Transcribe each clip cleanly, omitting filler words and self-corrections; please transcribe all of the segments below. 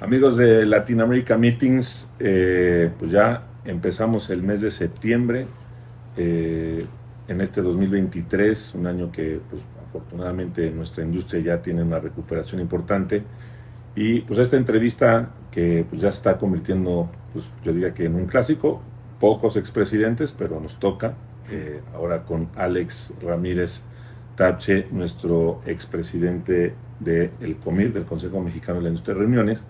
Amigos de Latin America Meetings, pues ya empezamos el mes de septiembre eh, en este 2023, un año que pues afortunadamente nuestra industria ya tiene una recuperación importante y pues esta entrevista que pues ya se está convirtiendo, pues yo diría que en un clásico, pocos expresidentes, pero nos toca ahora con Alex Ramírez Tapche, nuestro expresidente del COMIR, del Consejo Mexicano de la Industria de Reuniones.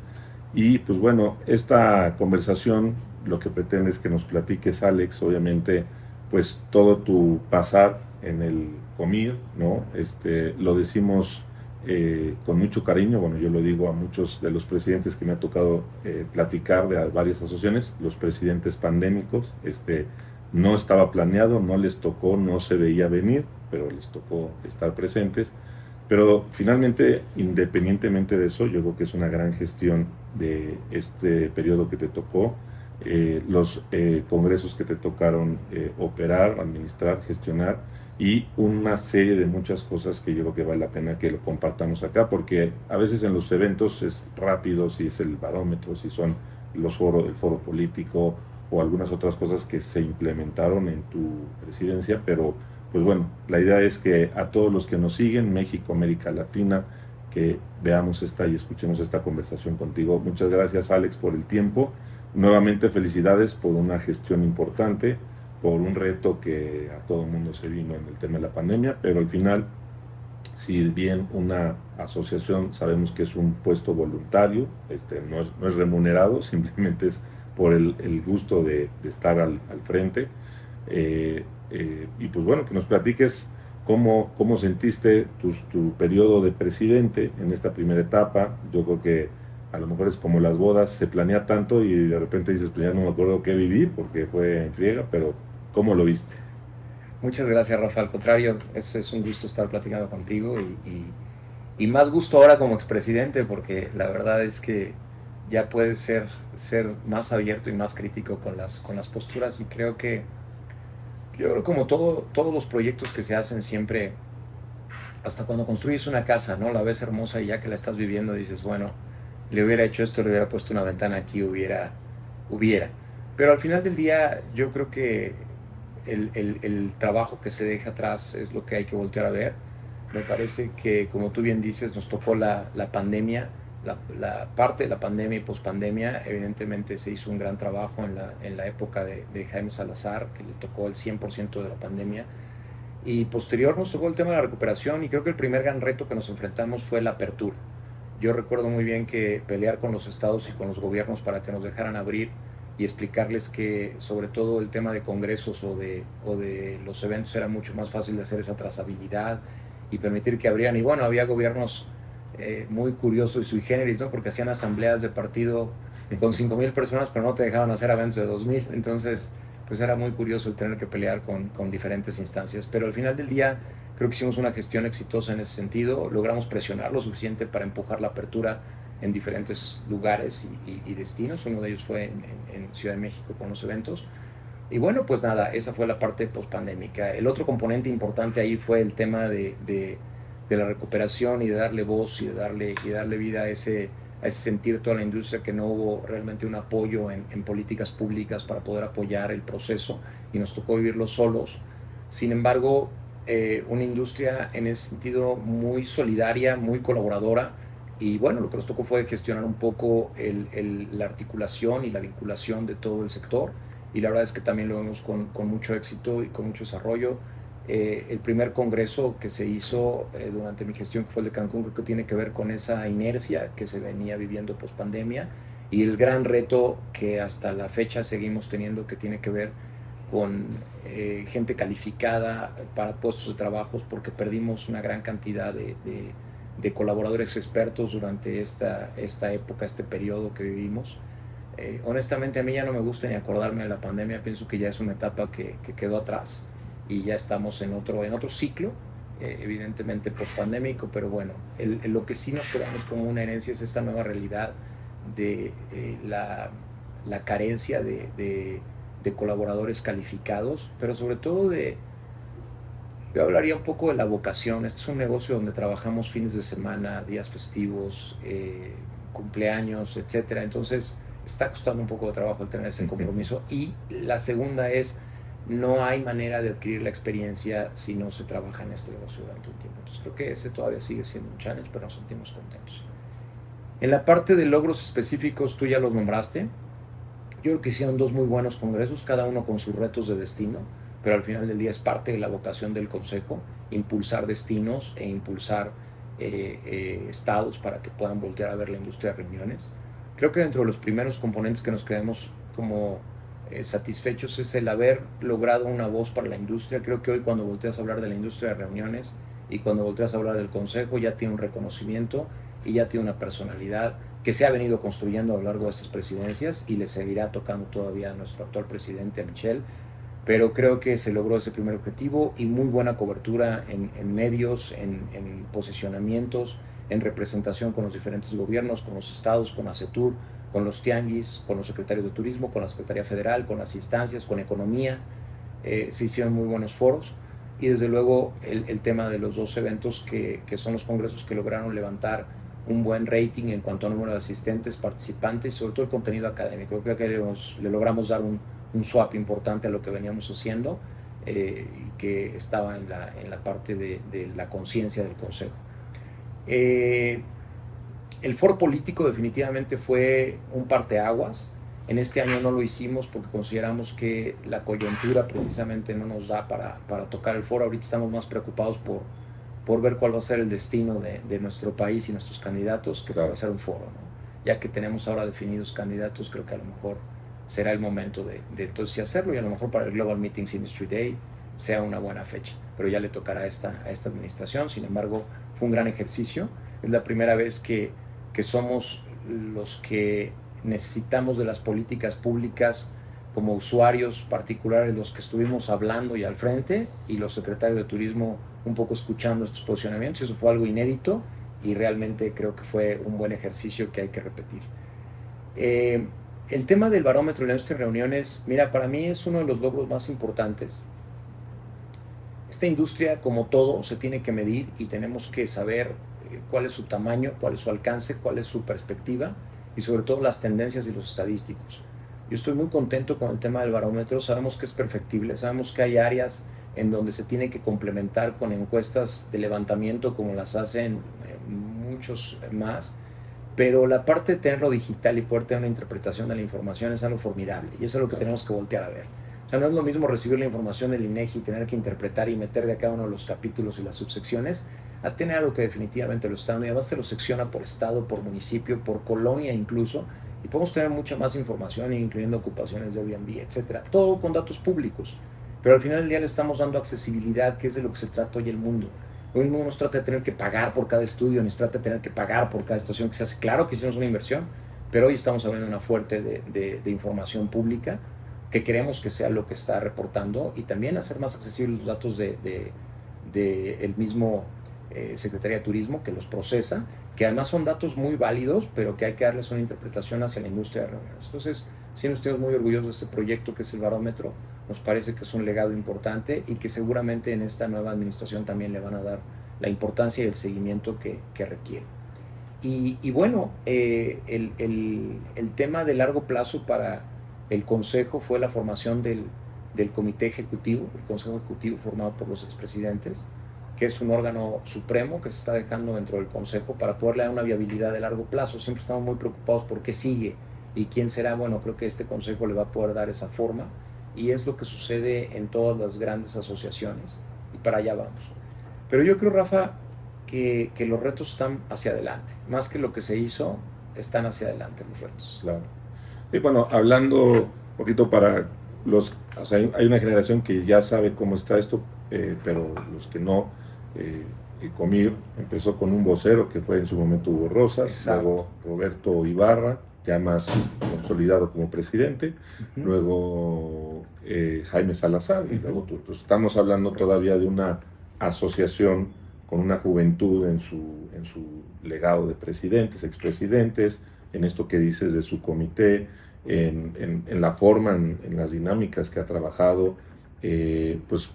Y pues bueno, esta conversación lo que pretende es que nos platiques, Alex, obviamente, pues todo tu pasar en el COMIR, ¿no? Lo decimos con mucho cariño, bueno, yo lo digo a muchos de los presidentes que me ha tocado platicar de varias asociaciones, los presidentes pandémicos, no estaba planeado, no les tocó, no se veía venir, pero les tocó estar presentes. Pero finalmente, independientemente de eso, yo creo que es una gran gestión de este periodo que te tocó, los congresos que te tocaron operar, administrar, gestionar y una serie de muchas cosas que yo creo que vale la pena que lo compartamos acá, porque a veces en los eventos es rápido, si es el barómetro, si son los foros, el foro político o algunas otras cosas que se implementaron en tu presidencia, pero pues bueno, la idea es que a todos los que nos siguen, México, América Latina, que veamos esta y escuchemos esta conversación contigo. Muchas gracias, Alex, por el tiempo. Nuevamente felicidades por una gestión importante, por un reto que a todo el mundo se vino en el tema de la pandemia, pero al final, si bien una asociación sabemos que es un puesto voluntario, no es remunerado, simplemente es por el gusto de estar al frente. Y pues bueno, que nos platiques cómo sentiste tu periodo de presidente en esta primera etapa. Yo creo que a lo mejor es como las bodas, se planea tanto y de repente dices, pues ya no me acuerdo qué viví porque fue en friega, pero ¿cómo lo viste? Muchas gracias, Rafa. Al contrario, es un gusto estar platicando contigo y más gusto ahora como expresidente, porque la verdad es que ya puedes ser más abierto y más crítico con las posturas y yo creo como todos los proyectos que se hacen siempre, hasta cuando construyes una casa, ¿no? La ves hermosa y ya que la estás viviendo dices, bueno, le hubiera hecho esto, le hubiera puesto una ventana aquí, hubiera. Pero al final del día yo creo que el trabajo que se deja atrás es lo que hay que voltear a ver. Me parece que, como tú bien dices, nos tocó la pandemia, la parte de la pandemia y pospandemia. Evidentemente se hizo un gran trabajo en la época de Jaime Salazar, que le tocó el 100% de la pandemia. Y posterior nos tocó el tema de la recuperación y creo que el primer gran reto que nos enfrentamos fue la apertura. Yo recuerdo muy bien que pelear con los estados y con los gobiernos para que nos dejaran abrir y explicarles que sobre todo el tema de congresos o de los eventos era mucho más fácil de hacer esa trazabilidad y permitir que abrieran. Y bueno, había gobiernos muy curiosos y sui generis, ¿no? Porque hacían asambleas de partido con 5,000 personas, pero no te dejaban hacer eventos de 2,000. Entonces, pues era muy curioso el tener que pelear con diferentes instancias. Pero al final del día, creo que hicimos una gestión exitosa en ese sentido. Logramos presionar lo suficiente para empujar la apertura en diferentes lugares y destinos. Uno de ellos fue en Ciudad de México con los eventos. Y bueno, pues nada, esa fue la parte pospandémica. El otro componente importante ahí fue el tema de la recuperación y de darle voz y darle vida a ese sentir toda la industria, que no hubo realmente un apoyo en políticas públicas para poder apoyar el proceso y nos tocó vivirlo solos. Sin embargo, una industria en ese sentido muy solidaria, muy colaboradora. Y bueno, lo que nos tocó fue gestionar un poco la articulación y la vinculación de todo el sector. Y la verdad es que también lo vemos con mucho éxito y con mucho desarrollo. El primer congreso que se hizo durante mi gestión, que fue el de Cancún, creo que tiene que ver con esa inercia que se venía viviendo post pandemia y el gran reto que hasta la fecha seguimos teniendo, que tiene que ver con gente calificada para puestos de trabajos, porque perdimos una gran cantidad de colaboradores expertos durante esta época, este periodo que vivimos. Honestamente, a mí ya no me gusta ni acordarme de la pandemia. Pienso que ya es una etapa que quedó atrás y ya estamos en otro ciclo, evidentemente post-pandémico, pero bueno, lo que sí nos quedamos como una herencia es esta nueva realidad de la carencia de colaboradores calificados, pero sobre todo yo hablaría un poco de la vocación. Este es un negocio donde trabajamos fines de semana, días festivos, cumpleaños, etcétera. Entonces está costando un poco de trabajo el tener ese compromiso. Y la segunda es, no hay manera de adquirir la experiencia si no se trabaja en este negocio durante un tiempo. Entonces creo que ese todavía sigue siendo un challenge, pero nos sentimos contentos. En la parte de logros específicos, tú ya los nombraste. Yo creo que hicieron 2 muy buenos congresos, cada uno con sus retos de destino, pero al final del día es parte de la vocación del Consejo, impulsar destinos e impulsar estados para que puedan voltear a ver la industria de reuniones. Creo que dentro de los primeros componentes que nos quedamos como satisfechos es el haber logrado una voz para la industria. Creo que hoy cuando volteas a hablar de la industria de reuniones y cuando volteas a hablar del Consejo ya tiene un reconocimiento y ya tiene una personalidad que se ha venido construyendo a lo largo de estas presidencias y le seguirá tocando todavía a nuestro actual presidente, a Michel, pero creo que se logró ese primer objetivo y muy buena cobertura en medios, en posicionamientos, en representación con los diferentes gobiernos, con los estados, con ASETUR, con los tianguis, con los secretarios de turismo, con la Secretaría Federal, con las instancias, con economía. Se hicieron muy buenos foros y desde luego el tema de los 2 eventos que son los congresos que lograron levantar un buen rating en cuanto a número de asistentes, participantes y sobre todo el contenido académico. Creo que le logramos dar un swap importante a lo que veníamos haciendo y que estaba en la parte de la conciencia del Consejo. El foro político definitivamente fue un parteaguas. En este año no lo hicimos porque consideramos que la coyuntura precisamente no nos da para tocar el foro. Ahorita estamos más preocupados por ver cuál va a ser el destino de nuestro país y nuestros candidatos que para hacer un foro, ¿no? Ya que tenemos ahora definidos candidatos, creo que a lo mejor será el momento de entonces sí hacerlo y a lo mejor para el Global Meetings Industry Day sea una buena fecha, pero ya le tocará a esta administración. Sin embargo, fue un gran ejercicio. Es la primera vez que somos los que necesitamos de las políticas públicas como usuarios particulares, los que estuvimos hablando y al frente, y los secretarios de turismo un poco escuchando estos posicionamientos. Eso fue algo inédito y realmente creo que fue un buen ejercicio que hay que repetir. El tema del barómetro de la industria de reuniones, mira, para mí es uno de los logros más importantes. Esta industria, como todo, se tiene que medir y tenemos que saber cuál es su tamaño, cuál es su alcance, cuál es su perspectiva y sobre todo las tendencias y los estadísticos. Yo estoy muy contento con el tema del barómetro. Sabemos que es perfectible, sabemos que hay áreas en donde se tiene que complementar con encuestas de levantamiento como las hacen muchos más, pero la parte de tenerlo digital y poder tener una interpretación de la información es algo formidable y eso es lo que tenemos que voltear a ver. O sea, no es lo mismo recibir la información del INEGI y tener que interpretar y meter de cada uno de los capítulos y las subsecciones a tener algo que definitivamente lo está dando y además se lo secciona por estado, por municipio, por colonia incluso, y podemos tener mucha más información incluyendo ocupaciones de Airbnb, etcétera, todo con datos públicos, pero al final del día le estamos dando accesibilidad, que es de lo que se trata hoy el mundo. Hoy el mundo nos trata de tener que pagar por cada estudio, nos trata de tener que pagar por cada estación que se hace. Claro que hicimos una inversión, pero hoy estamos abriendo una fuente de información pública que queremos que sea lo que está reportando y también hacer más accesibles los datos de el mismo Secretaría de Turismo que los procesa, que además son datos muy válidos, pero que hay que darles una interpretación hacia la industria de reuniones. Entonces, sí, nos estamos muy orgullosos de este proyecto que es el barómetro. Nos parece que es un legado importante y que seguramente en esta nueva administración también le van a dar la importancia y el seguimiento que requiere. Y bueno, el tema de largo plazo para el Consejo fue la formación del Comité Ejecutivo, el Consejo Ejecutivo formado por los expresidentes, que es un órgano supremo que se está dejando dentro del Consejo para poderle dar una viabilidad de largo plazo. Siempre estamos muy preocupados por qué sigue y quién será. Bueno, creo que este Consejo le va a poder dar esa forma y es lo que sucede en todas las grandes asociaciones y para allá vamos. Pero yo creo, Rafa, que los retos están hacia adelante. Más que lo que se hizo, están hacia adelante los retos. Claro. Y bueno, hablando un poquito para los... O sea, hay una generación que ya sabe cómo está esto, pero los que no... Comir empezó con un vocero que fue en su momento Hugo Rosas, Exacto. Luego Roberto Ibarra, ya más consolidado como presidente, luego Jaime Salazar y luego tú. Entonces, estamos hablando todavía de una asociación con una juventud en su legado de presidentes, expresidentes, en esto que dices de su comité, en la forma, en las dinámicas que ha trabajado, pues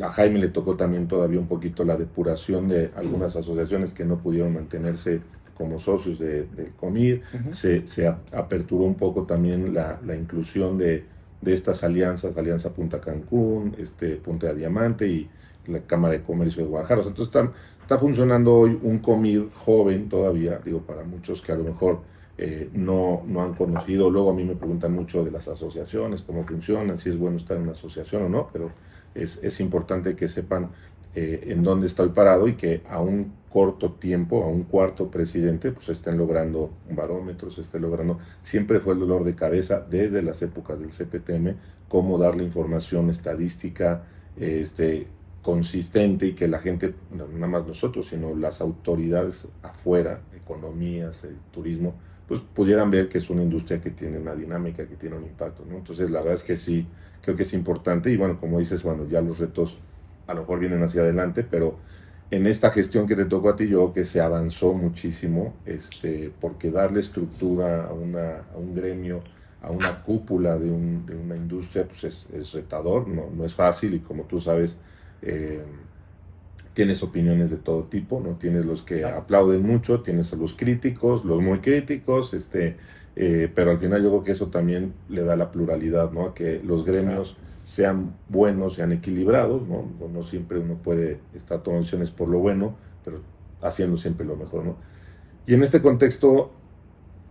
a Jaime le tocó también todavía un poquito la depuración de algunas asociaciones que no pudieron mantenerse como socios del COMIR. Se aperturó un poco también la inclusión de estas alianzas, Alianza Punta Cancún, Punta Diamante y la Cámara de Comercio de Guadalajara. Entonces está funcionando hoy un COMIR joven todavía, digo, para muchos que a lo mejor no han conocido. Luego a mí me preguntan mucho de las asociaciones, cómo funcionan, si es bueno estar en una asociación o no, pero es importante que sepan en dónde estoy parado y que a un corto tiempo, a un cuarto presidente, pues se estén logrando un barómetro, se esté logrando. Siempre fue el dolor de cabeza desde las épocas del CPTM, cómo darle información estadística consistente y que la gente, no nada más nosotros, sino las autoridades afuera, economías, el turismo, pues pudieran ver que es una industria que tiene una dinámica, que tiene un impacto, ¿no? Entonces la verdad es que sí, creo que es importante y bueno, como dices, bueno, ya los retos a lo mejor vienen hacia adelante, pero en esta gestión que te tocó a ti, yo creo que se avanzó muchísimo, porque darle estructura a un gremio, a una cúpula de una industria, pues es retador, no es fácil y como tú sabes, tienes opiniones de todo tipo, ¿no? Tienes los que aplauden mucho, tienes a los críticos, los muy críticos, pero al final yo creo que eso también le da la pluralidad, ¿no? A que los gremios sean buenos, sean equilibrados, ¿no? No siempre uno puede estar tomando decisiones por lo bueno, pero haciendo siempre lo mejor, ¿no? Y en este contexto,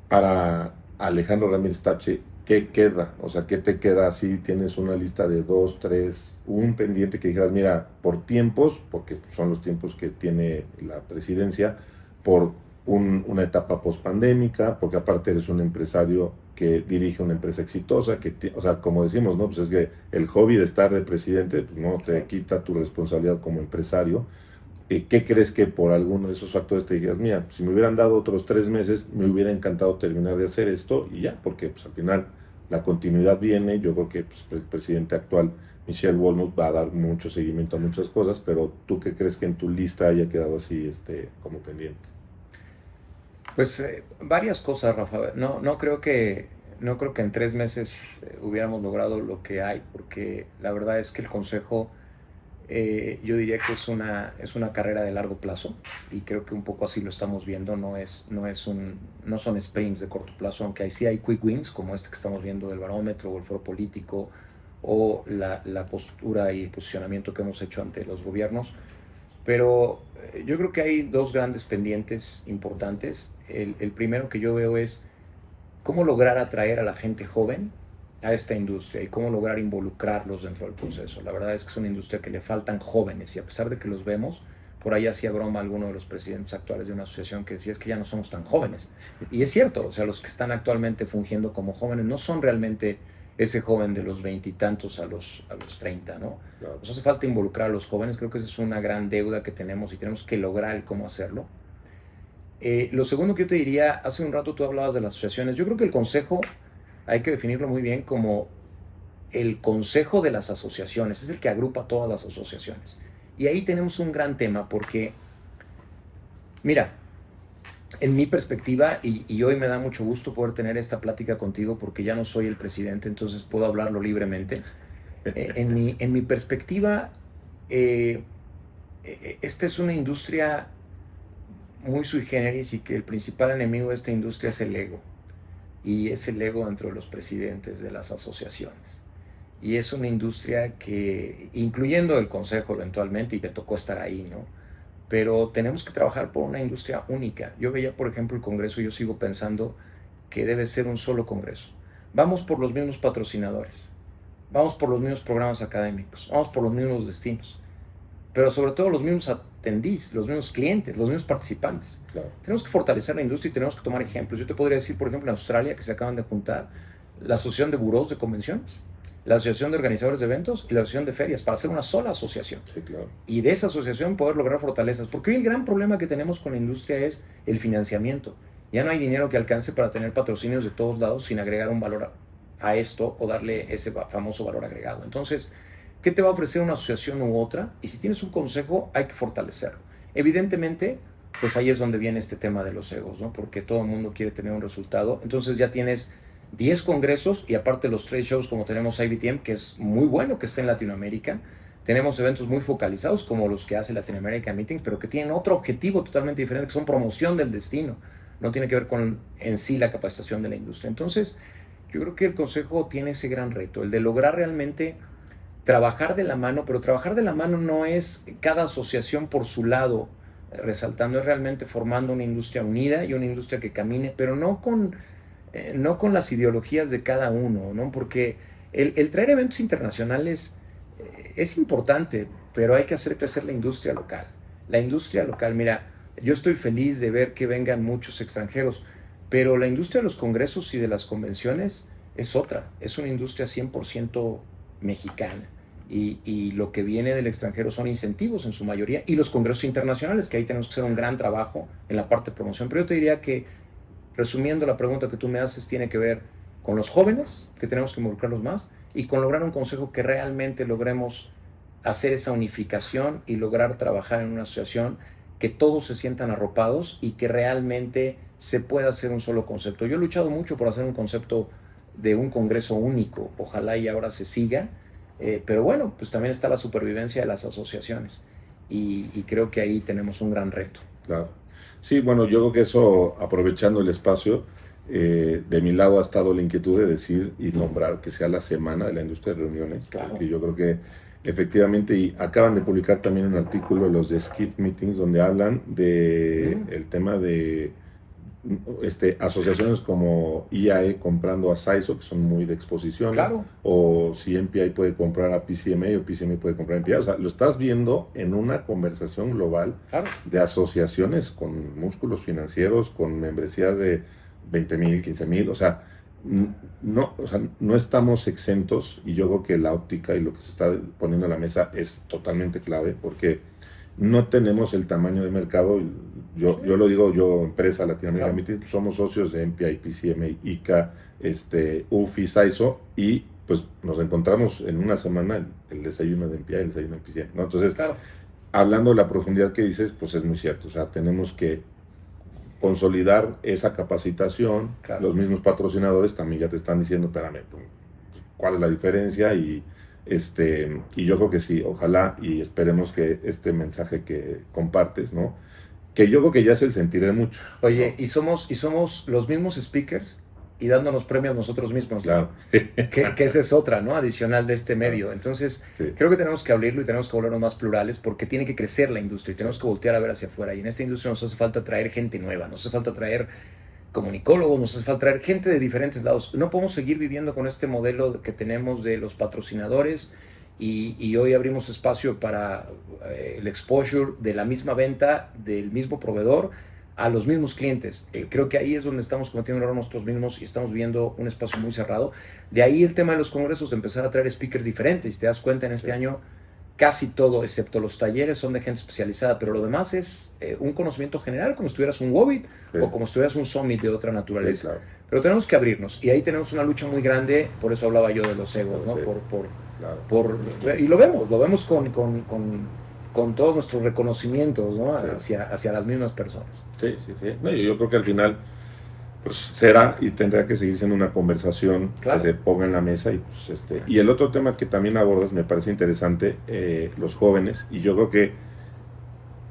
para Alejandro Ramírez Tache, ¿qué queda? O sea, ¿qué te queda si tienes una lista de 2, 3, un pendiente que dijeras, mira, por tiempos, porque son los tiempos que tiene la presidencia, por una etapa pospandémica, porque aparte eres un empresario que dirige una empresa exitosa, o sea, como decimos, ¿no? Pues es que el hobby de estar de presidente, pues no te quita tu responsabilidad como empresario. ¿Qué crees que por alguno de esos factores te digas, mira, si me hubieran dado otros 3 meses, me hubiera encantado terminar de hacer esto y ya, porque pues al final la continuidad viene, yo creo que pues, el presidente actual, Michelle Walnut, va a dar mucho seguimiento a muchas cosas, pero ¿tú qué crees que en tu lista haya quedado así como pendiente? Pues varias cosas, Rafa. No creo que en 3 meses hubiéramos logrado lo que hay, porque la verdad es que el Consejo, yo diría que es una carrera de largo plazo y creo que un poco así lo estamos viendo. No son sprints de corto plazo, aunque ahí sí hay quick wins como este que estamos viendo del barómetro o el foro político o la postura y el posicionamiento que hemos hecho ante los gobiernos. Pero yo creo que hay dos grandes pendientes importantes. El primero que yo veo es cómo lograr atraer a la gente joven a esta industria y cómo lograr involucrarlos dentro del proceso. La verdad es que es una industria que le faltan jóvenes y a pesar de que los vemos, por ahí hacía broma alguno de los presidentes actuales de una asociación que decía es que ya no somos tan jóvenes. Y es cierto, o sea, los que están actualmente fungiendo como jóvenes no son realmente ese joven de los 20 y tantos a los 30, ¿no? Claro. Nos hace falta involucrar a los jóvenes, creo que esa es una gran deuda que tenemos y tenemos que lograr cómo hacerlo. Lo segundo que yo te diría, hace un rato tú hablabas de las asociaciones, yo creo que el consejo hay que definirlo muy bien como el consejo de las asociaciones, es el que agrupa todas las asociaciones. Y ahí tenemos un gran tema porque, mira, en mi perspectiva, y hoy me da mucho gusto poder tener esta plática contigo porque ya no soy el presidente, entonces puedo hablarlo libremente. En mi perspectiva, esta es una industria muy sui generis y que el principal enemigo de esta industria es el ego. Y es el ego dentro de los presidentes de las asociaciones. Y es una industria que, incluyendo el consejo eventualmente, y me tocó estar ahí, ¿no? Pero tenemos que trabajar por una industria única. Yo veía, por ejemplo, el Congreso y yo sigo pensando que debe ser un solo Congreso. Vamos por los mismos patrocinadores, vamos por los mismos programas académicos, vamos por los mismos destinos, pero sobre todo los mismos atendís, los mismos clientes, los mismos participantes. Claro. Tenemos que fortalecer la industria y tenemos que tomar ejemplos. Yo te podría decir, por ejemplo, en Australia, que se acaban de juntar la Asociación de Burós de Convenciones, la Asociación de Organizadores de Eventos y la Asociación de Ferias, para hacer una sola asociación. Sí, claro. Y de esa asociación poder lograr fortalezas. Porque hoy el gran problema que tenemos con la industria es el financiamiento. Ya no hay dinero que alcance para tener patrocinios de todos lados sin agregar un valor a esto o darle ese famoso valor agregado. Entonces, ¿qué te va a ofrecer una asociación u otra? Y si tienes un consejo, hay que fortalecerlo. Evidentemente, pues ahí es donde viene este tema de los egos, ¿no? Porque todo el mundo quiere tener un resultado. Entonces ya tienes 10 congresos y aparte los trade shows como tenemos IBTM, que es muy bueno que esté en Latinoamérica. Tenemos eventos muy focalizados como los que hace Latin American Meeting, pero que tienen otro objetivo totalmente diferente, que son promoción del destino. no tiene que ver con en sí la capacitación de la industria. Entonces, yo creo que el Consejo tiene ese gran reto, el de lograr realmente trabajar de la mano, pero trabajar de la mano no es cada asociación por su lado resaltando, es realmente formando una industria unida y una industria que camine, pero no con las ideologías de cada uno, ¿no? Porque el traer eventos internacionales es importante, pero hay que hacer crecer la industria local. La industria local, mira, yo estoy feliz de ver que vengan muchos extranjeros, pero la industria de los congresos y de las convenciones es otra, es una industria 100% mexicana. Y lo que viene del extranjero son incentivos en su mayoría, y los congresos internacionales, que ahí tenemos que hacer un gran trabajo en la parte de promoción. Pero yo te diría que, resumiendo la pregunta que tú me haces, tiene que ver con los jóvenes, que tenemos que involucrarlos más, y con lograr un consejo que realmente logremos hacer esa unificación y lograr trabajar en una asociación que todos se sientan arropados y que realmente se pueda hacer un solo concepto. Yo he luchado mucho por hacer un concepto de un congreso único, ojalá y ahora se siga, pero bueno, pues también está la supervivencia de las asociaciones y creo que ahí tenemos un gran reto. Claro. Sí, bueno, yo creo que eso, aprovechando el espacio, de mi lado ha estado la inquietud de decir y nombrar que sea la semana de la industria de reuniones, Claro. Porque yo creo que efectivamente, y acaban de publicar también un artículo los de Skift Meetings donde hablan de el tema de asociaciones como IAE comprando a Saizo, que son muy de exposiciones, Claro. o si MPI puede comprar a PCMA o PCMA puede comprar a MPI. O sea, lo estás viendo en una conversación global Claro. de asociaciones con músculos financieros, con membresías de 20,000, 15,000. O sea, no estamos exentos, y yo creo que la óptica y lo que se está poniendo en la mesa es totalmente clave, porque no tenemos el tamaño de mercado. Yo lo digo, yo, empresa Latinoamérica Meeting, somos socios de MPI, PCMA, ICA, UFI, Saizo, y pues nos encontramos en una semana el desayuno de MPI, el desayuno de PCMA, ¿no? Entonces, hablando de la profundidad que dices, pues es muy cierto. O sea, tenemos que consolidar esa capacitación. Los mismos patrocinadores también ya te están diciendo, espérame, ¿cuál es la diferencia? Y yo creo que sí, ojalá y esperemos que este mensaje que compartes, ¿no? Que yo creo que ya es el sentir de muchos. Oye, ¿no? y somos los mismos speakers y dándonos premios nosotros mismos. Claro. Que esa es otra, ¿no? Adicional de este medio. Entonces, creo que tenemos que abrirlo y tenemos que volvernos más plurales porque tiene que crecer la industria y tenemos que voltear a ver hacia afuera. Y en esta industria nos hace falta traer gente nueva, nos hace falta traer comunicólogos, nos hace falta traer gente de diferentes lados. No podemos seguir viviendo con este modelo que tenemos de los patrocinadores y hoy abrimos espacio para el exposure de la misma venta, del mismo proveedor, a los mismos clientes. Creo que ahí es donde estamos cometiendo un error nosotros mismos y estamos viendo un espacio muy cerrado. De ahí el tema de los congresos, de empezar a traer speakers diferentes. Si te das cuenta, en este año casi todo, excepto los talleres, son de gente especializada, pero lo demás es un conocimiento general, como si estuvieras un Wobit o como si estuvieras un Summit de otra naturaleza. Claro. Pero tenemos que abrirnos y ahí tenemos una lucha muy grande, por eso hablaba yo de los egos, ¿no? Y lo vemos con todos nuestros reconocimientos, ¿no? Hacia las mismas personas. Sí. No, yo creo que al final pues será y tendrá que seguir siendo una conversación que se ponga en la mesa. Y pues y el otro tema que también abordas me parece interesante, los jóvenes, y yo creo que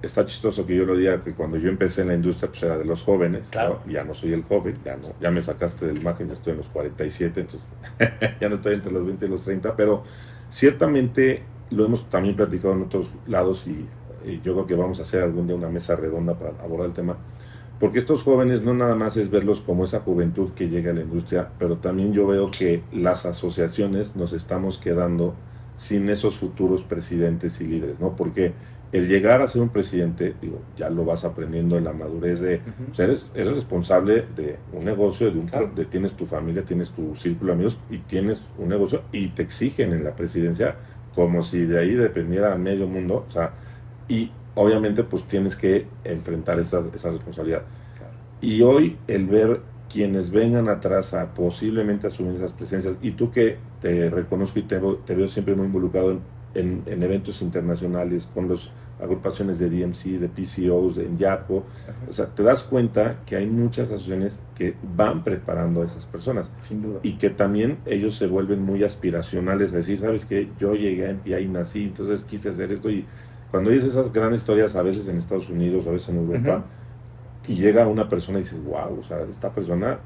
está chistoso que yo lo diga, que cuando yo empecé en la industria pues era de los jóvenes, ¿no? Ya no soy el joven, ya me sacaste del margen, ya estoy en los 47, entonces ya no estoy entre los 20 y los 30, pero ciertamente lo hemos también platicado en otros lados y yo creo que vamos a hacer algún día una mesa redonda para abordar el tema, porque estos jóvenes no nada más es verlos como esa juventud que llega a la industria, pero también yo veo que las asociaciones nos estamos quedando sin esos futuros presidentes y líderes, ¿no? Porque el llegar a ser un presidente, digo, ya lo vas aprendiendo en la madurez de, o sea, eres responsable de un negocio, tienes tu familia, tienes tu círculo de amigos y tienes un negocio y te exigen en la presidencia como si de ahí dependiera medio mundo, o sea, y obviamente pues tienes que enfrentar esa responsabilidad. Y hoy el ver quienes vengan atrás a posiblemente asumir esas presencias, y tú que te reconozco y te veo siempre muy involucrado en eventos internacionales con las agrupaciones de DMC, de PCOs, en YAPO, o sea, te das cuenta que hay muchas asociaciones que van preparando a esas personas. Sin duda. Y que también ellos se vuelven muy aspiracionales, decir, ¿sabes qué? Yo llegué a MPI y nací, entonces quise hacer esto. Y cuando dices esas grandes historias, a veces en Estados Unidos, a veces en Europa, y llega una persona y dice, wow, o sea, esta persona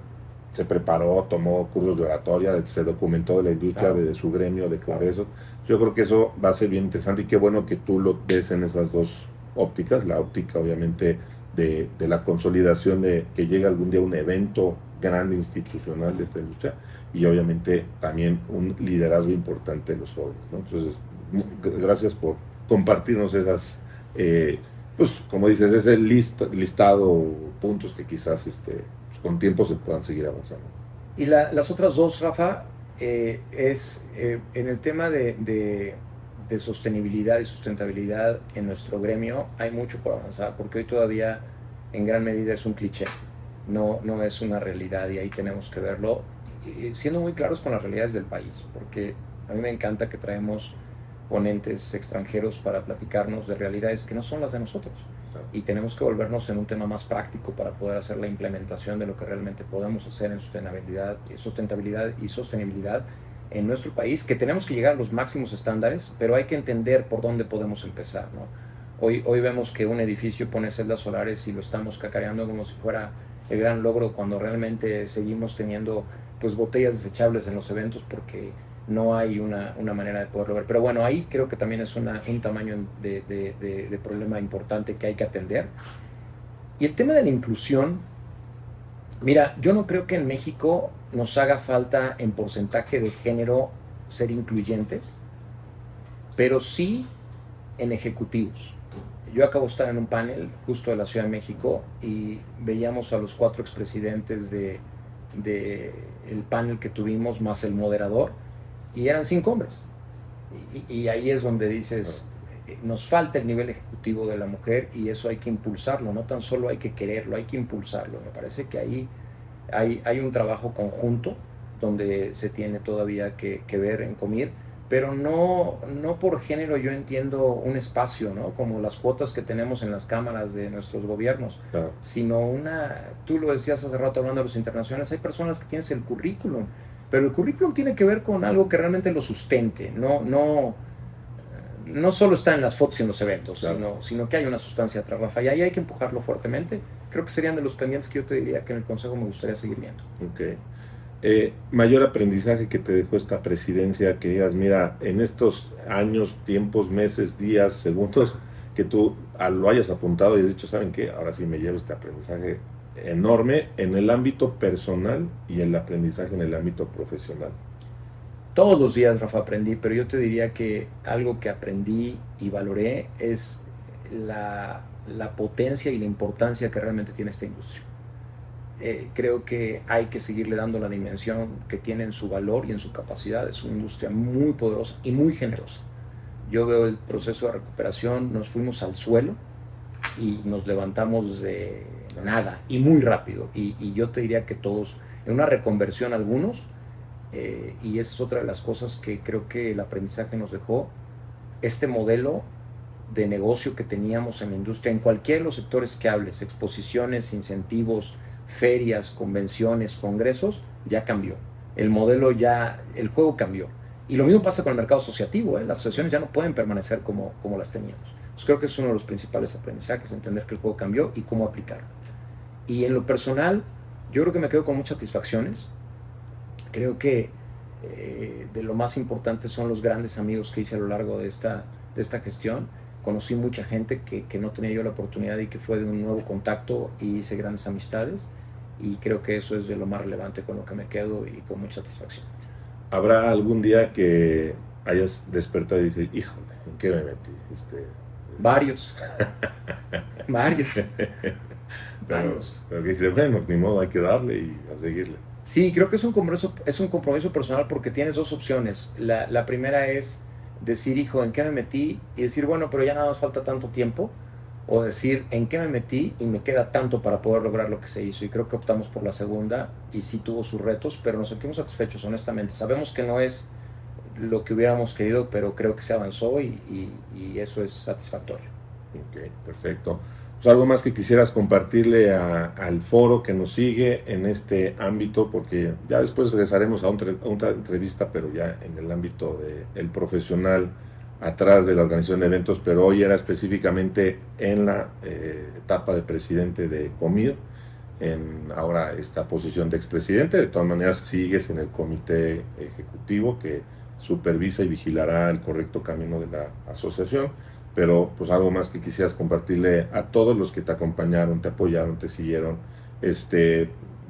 se preparó, tomó cursos de oratoria, se documentó de la industria, Claro. de su gremio, de congresos. Yo creo que eso va a ser bien interesante y qué bueno que tú lo ves en esas dos ópticas, la óptica obviamente de la consolidación de que llegue algún día un evento grande institucional de esta industria y obviamente también un liderazgo importante de los jóvenes, ¿no? Entonces, gracias por compartirnos esas, pues como dices, ese listado, puntos que quizás con tiempo se puedan seguir avanzando. Y las otras dos, Rafa, es en el tema de sostenibilidad y sustentabilidad en nuestro gremio, hay mucho por avanzar, porque hoy todavía en gran medida es un cliché, no es una realidad y ahí tenemos que verlo, siendo muy claros con las realidades del país, porque a mí me encanta que traemos ponentes extranjeros para platicarnos de realidades que no son las de nosotros. Y tenemos que volvernos en un tema más práctico para poder hacer la implementación de lo que realmente podemos hacer en sustentabilidad y sostenibilidad en nuestro país, que tenemos que llegar a los máximos estándares, pero hay que entender por dónde podemos empezar, ¿no? Hoy vemos que un edificio pone celdas solares y lo estamos cacareando como si fuera el gran logro, cuando realmente seguimos teniendo pues botellas desechables en los eventos porque no hay una manera de poderlo ver. Pero bueno, ahí creo que también es un tamaño de problema importante que hay que atender. Y el tema de la inclusión, mira, yo no creo que en México nos haga falta en porcentaje de género ser incluyentes, pero sí en ejecutivos. Yo acabo de estar en un panel justo de la Ciudad de México y veíamos a los 4 expresidentes de el panel que tuvimos, más el moderador, y eran 5 hombres. Y ahí es donde dices, nos falta el nivel ejecutivo de la mujer y eso hay que impulsarlo, no tan solo hay que quererlo, hay que impulsarlo. Me parece que ahí hay un trabajo conjunto donde se tiene todavía que ver en Comir, pero no por género. Yo entiendo un espacio, ¿no? Como las cuotas que tenemos en las cámaras de nuestros gobiernos, Claro. sino tú lo decías hace rato hablando de los internacionales, hay personas que tienen el currículum, pero el currículum tiene que ver con algo que realmente lo sustente, no solo está en las fotos y en los eventos, Claro. sino que hay una sustancia atrás, Rafa, y ahí hay que empujarlo fuertemente. Creo que serían de los pendientes que yo te diría que en el Consejo me gustaría seguir viendo. Ok. Mayor aprendizaje que te dejó esta presidencia, que digas, mira, en estos años, tiempos, meses, días, segundos, que tú lo hayas apuntado y has dicho, ¿saben qué? Ahora sí me llevo este aprendizaje enorme en el ámbito personal y el aprendizaje en el ámbito profesional. Todos los días, Rafa, aprendí, pero yo te diría que algo que aprendí y valoré es la potencia y la importancia que realmente tiene esta industria. Creo que hay que seguirle dando la dimensión que tiene en su valor y en su capacidad. Es una industria muy poderosa y muy generosa. Yo veo el proceso de recuperación, nos fuimos al suelo y nos levantamos de nada y muy rápido. Y yo te diría que todos, en una reconversión algunos, y esa es otra de las cosas que creo que el aprendizaje nos dejó, este modelo de negocio que teníamos en la industria, en cualquiera de los sectores que hables, exposiciones, incentivos, ferias, convenciones, congresos, ya cambió. El modelo el juego cambió. Y lo mismo pasa con el mercado asociativo, ¿eh? Las asociaciones ya no pueden permanecer como las teníamos. Pues creo que es uno de los principales aprendizajes, entender que el juego cambió y cómo aplicarlo. Y en lo personal, yo creo que me quedo con muchas satisfacciones. Creo que de lo más importante son los grandes amigos que hice a lo largo de esta gestión. Conocí mucha gente que no tenía yo la oportunidad y que fue de un nuevo contacto y hice grandes amistades. Y creo que eso es de lo más relevante con lo que me quedo y con mucha satisfacción. ¿Habrá algún día que hayas despertado y dices, híjole, ¿en qué me metí? Varios. Varios. Pero que dices, bueno, ni modo, hay que darle y a seguirle. Sí, creo que es un compromiso personal porque tienes dos opciones. La primera es decir, hijo, ¿en qué me metí? Y decir, bueno, pero ya nada más falta tanto tiempo. O decir, ¿en qué me metí? Y me queda tanto para poder lograr lo que se hizo. Y creo que optamos por la segunda y sí tuvo sus retos, pero nos sentimos satisfechos, honestamente. Sabemos que no es lo que hubiéramos querido, pero creo que se avanzó y eso es satisfactorio. Ok, perfecto. Pues algo más que quisieras compartirle al foro que nos sigue en este ámbito, porque ya después regresaremos a otra entrevista, pero ya en el ámbito del profesional atrás de la organización de eventos, pero hoy era específicamente en la etapa de presidente de Comir, en ahora esta posición de expresidente. De todas maneras sigues en el comité ejecutivo que supervisa y vigilará el correcto camino de la asociación, pero pues algo más que quisieras compartirle a todos los que te acompañaron, te apoyaron, te siguieron,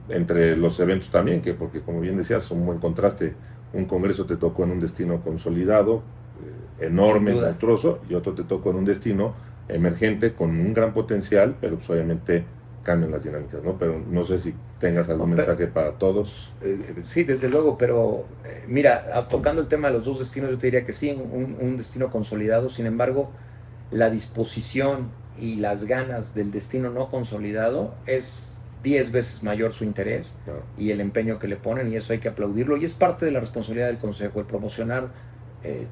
entre los eventos también, que porque como bien decías, un buen contraste, un congreso te tocó en un destino consolidado, enorme, monstruoso, y otro te tocó en un destino emergente con un gran potencial, pero pues obviamente cambian las dinámicas, ¿no? Pero no sé si tengas algún mensaje para todos. Sí, desde luego, pero mira, tocando el tema de los dos destinos, yo te diría que sí, un destino consolidado. Sin embargo, la disposición y las ganas del destino no consolidado es 10 veces mayor su interés, claro, y el empeño que le ponen, y eso hay que aplaudirlo, y es parte de la responsabilidad del Consejo, el promocionar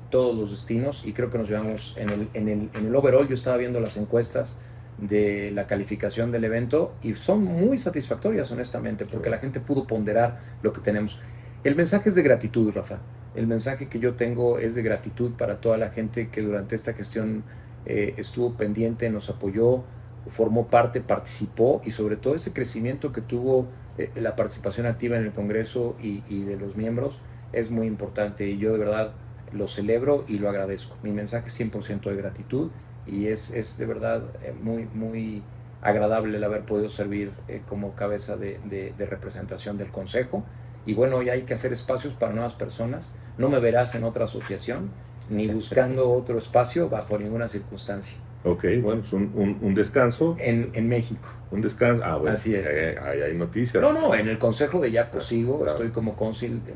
todos los destinos, y creo que nos llevamos en el overall. Yo estaba viendo las encuestas de la calificación del evento y son muy satisfactorias, honestamente, porque la gente pudo ponderar lo que tenemos. El mensaje es de gratitud, Rafa. El mensaje que yo tengo es de gratitud para toda la gente que durante esta gestión estuvo pendiente, nos apoyó, formó parte, participó, y sobre todo ese crecimiento que tuvo la participación activa en el Congreso y de los miembros es muy importante, y yo de verdad lo celebro y lo agradezco. Mi mensaje es 100% de gratitud, y es de verdad muy agradable el haber podido servir como cabeza de representación del Consejo. Y bueno, ya hay que hacer espacios para nuevas personas. No me verás en otra asociación, ni buscando otro espacio bajo ninguna circunstancia. Ok, bueno, es un descanso. En México. Un descanso. Ah, bueno. Así es. Ahí hay noticias. No, en el Consejo de Yapo sigo, claro. Estoy como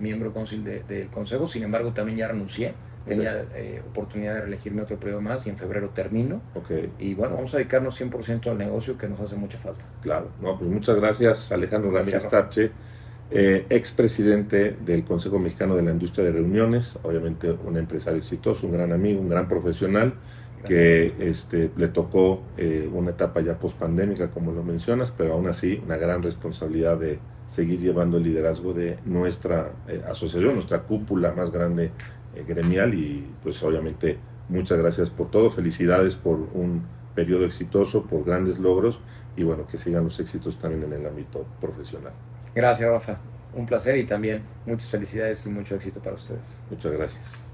miembro cónsil del Consejo. Sin embargo, también ya renuncié. Tenía oportunidad de reelegirme otro periodo más, y en febrero termino. Okay. Y bueno, vamos a dedicarnos 100% al negocio, que nos hace mucha falta. Claro, no, pues muchas gracias, Alejandro Ramírez Tapche, expresidente del Consejo Mexicano de la Industria de Reuniones, obviamente un empresario exitoso, un gran amigo, un gran profesional. Gracias. Que le tocó una etapa ya post-pandémica, como lo mencionas, pero aún así una gran responsabilidad de seguir llevando el liderazgo de nuestra asociación, nuestra cúpula más grande gremial, y pues obviamente muchas gracias por todo, felicidades por un periodo exitoso, por grandes logros, y bueno, que sigan los éxitos también en el ámbito profesional. Gracias, Rafa, un placer, y también muchas felicidades y mucho éxito para ustedes. Muchas gracias.